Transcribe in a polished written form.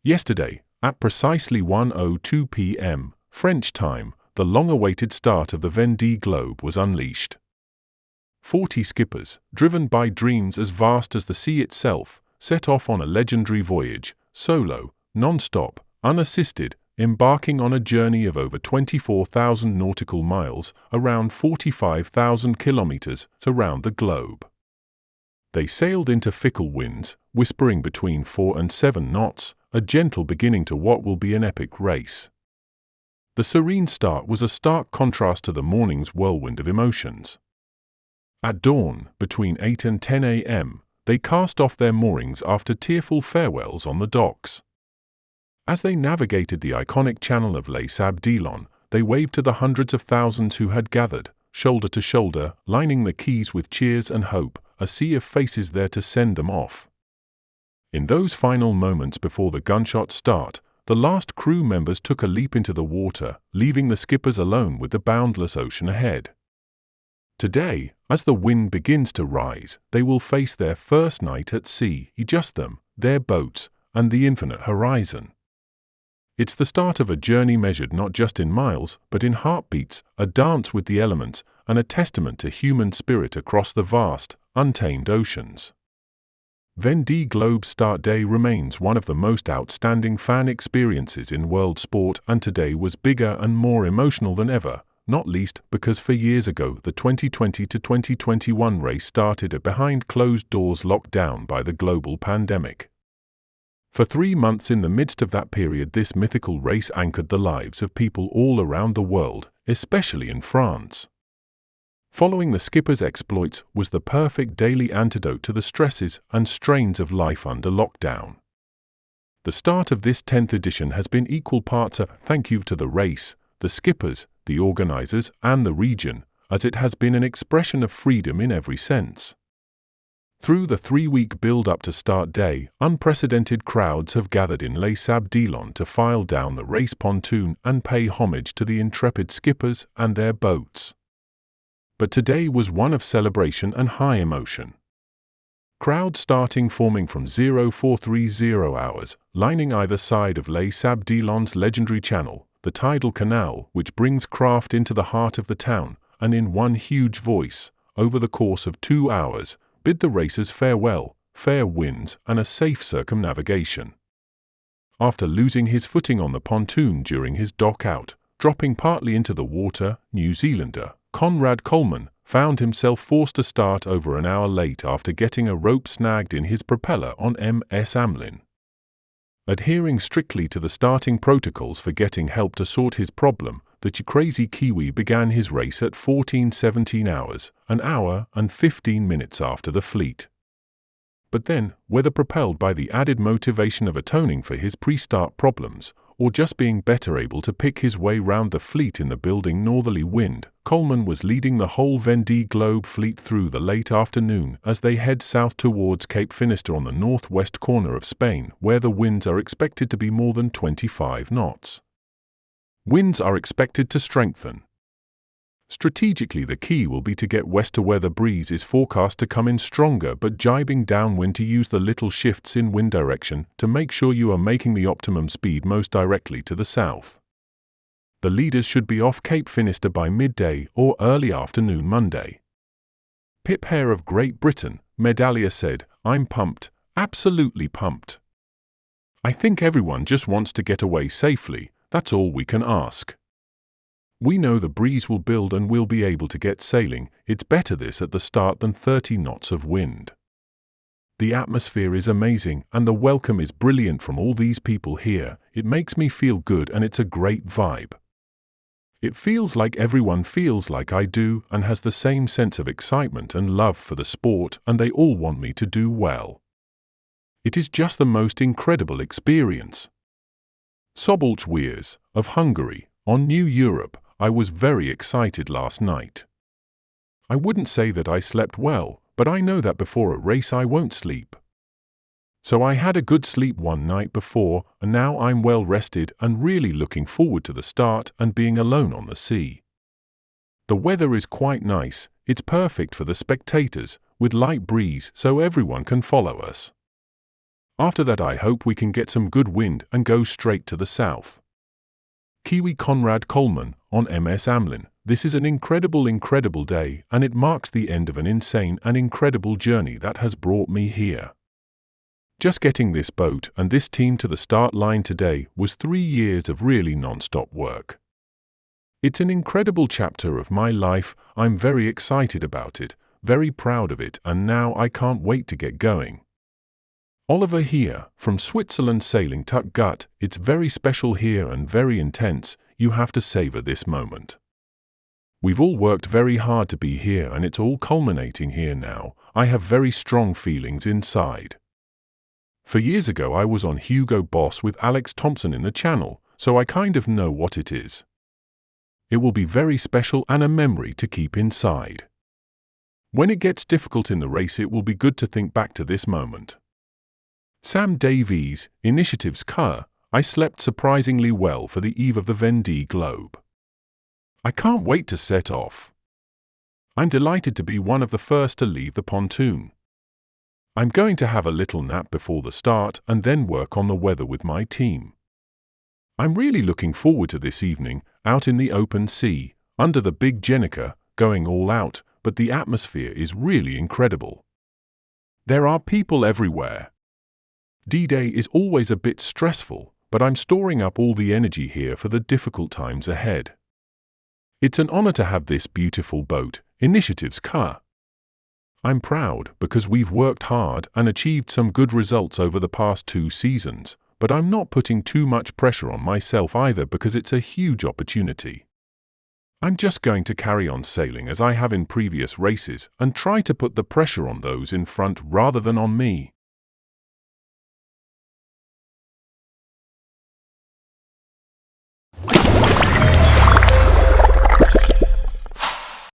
Yesterday, at precisely 1:02 p.m. French time, the long-awaited start of the Vondée Globe was unleashed. 40 skippers, driven by dreams as vast as the sea itself, set off on a legendary voyage, solo, non-stop, unassisted, embarking on a journey of over 24,000 nautical miles, around 45,000 kilometers, around the globe. They sailed into fickle winds, whispering between 4 and 7 knots, a gentle beginning to what will be an epic race. The serene start was a stark contrast to the morning's whirlwind of emotions. At dawn, between 8 and 10 a.m., they cast off their moorings after tearful farewells on the docks. As they navigated the iconic channel of Lay Sabb, they waved to the hundreds of thousands who had gathered, shoulder to shoulder, lining the quays with cheers and hope, a sea of faces there to send them off. In those final moments before the gunshots start, the last crew members took a leap into the water, leaving the skippers alone with the boundless ocean ahead. Today, as the wind begins to rise, they will face their first night at sea, just them, their boats, and the infinite horizon. It's the start of a journey measured not just in miles, but in heartbeats, a dance with the elements, and a testament to human spirit across the vast, untamed oceans. Vondée Globe Start Day remains one of the most outstanding fan experiences in world sport, and today was bigger and more emotional than ever, not least because 4 years ago the 2020 to 2021 race started behind closed doors locked down by the global pandemic. For 3 months in the midst of that period, this mythical race anchored the lives of people all around the world, especially in France. Following the skipper's exploits was the perfect daily antidote to the stresses and strains of life under lockdown. The start of this 10th edition has been equal parts a thank you to the race, the skippers, the organizers, and the region, as it has been an expression of freedom in every sense. Through the 3-week build-up to start day, unprecedented crowds have gathered in Lay Sabb to file down the race pontoon and pay homage to the intrepid skippers and their boats. But today was one of celebration and high emotion. Crowds forming from 0430 hours, lining either side of Lay Sabb legendary channel, the tidal canal which brings craft into the heart of the town, and in one huge voice, over the course of 2 hours, bid the racers farewell, fair winds, and a safe circumnavigation. After losing his footing on the pontoon during his dock out, dropping partly into the water, New Zealander Conrad Coleman found himself forced to start over an hour late after getting a rope snagged in his propeller on MS Amlin. Adhering strictly to the starting protocols for getting help to sort his problem, the crazy Kiwi began his race at 14:17 hours, an hour and 15 minutes after the fleet. But then, whether propelled by the added motivation of atoning for his pre-start problems, or just being better able to pick his way round the fleet in the building northerly wind, Coleman was leading the whole Vondée Globe fleet through the late afternoon as they head south towards Cape Finisterre on the northwest corner of Spain, where the winds are expected to be more than 25 knots. Winds are expected to strengthen. Strategically, the key will be to get west to where the breeze is forecast to come in stronger but jibing downwind, to use the little shifts in wind direction to make sure you are making the optimum speed most directly to the south. The leaders should be off Cape Finisterre by midday or early afternoon Monday. Pip Hare of Great Britain, Medalia said, "I'm pumped, absolutely pumped. I think everyone just wants to get away safely, that's all we can ask. We know the breeze will build and we'll be able to get sailing. It's better this at the start than 30 knots of wind. The atmosphere is amazing and the welcome is brilliant from all these people here. It makes me feel good and it's a great vibe. It feels like everyone feels like I do and has the same sense of excitement and love for the sport, and they all want me to do well. It is just the most incredible experience." Sables of Hungary, on New Europe, "I was very excited last night. I wouldn't say that I slept well, but I know that before a race I won't sleep. So I had a good sleep one night before, and now I'm well rested and really looking forward to the start and being alone on the sea. The weather is quite nice, it's perfect for the spectators, with light breeze so everyone can follow us. After that I hope we can get some good wind and go straight to the south. Kiwi Conrad Coleman, on MS Amlin. This is an incredible day, and it marks the end of an insane and incredible journey that has brought me here. Just getting this boat and this team to the start line today was 3 years of really non-stop work. It's an incredible chapter of my life. I'm very excited about it, very proud of it, and now I can't wait to get going. Oliver here, from Switzerland, sailing Tut Gut. It's very special here and very intense. You have to savor this moment. We've all worked very hard to be here, and it's all culminating here now. I have very strong feelings inside. For years ago I was on Hugo Boss with Alex Thompson in the channel, so I kind of know what it is. It will be very special and a memory to keep inside. When it gets difficult in the race, it will be good to think back to this moment. Sam Davies, Initiatives Car. I slept surprisingly well for the eve of the Vondée Globe. I can't wait to set off. I'm delighted to be one of the first to leave the pontoon. I'm going to have a little nap before the start and then work on the weather with my team. I'm really looking forward to this evening, out in the open sea, under the big Jenica, going all out, but the atmosphere is really incredible. There are people everywhere. D-Day is always a bit stressful, but I'm storing up all the energy here for the difficult times ahead. It's an honor to have this beautiful boat, Initiatives Car. I'm proud because we've worked hard and achieved some good results over the past 2 seasons, but I'm not putting too much pressure on myself either because it's a huge opportunity. I'm just going to carry on sailing as I have in previous races and try to put the pressure on those in front rather than on me.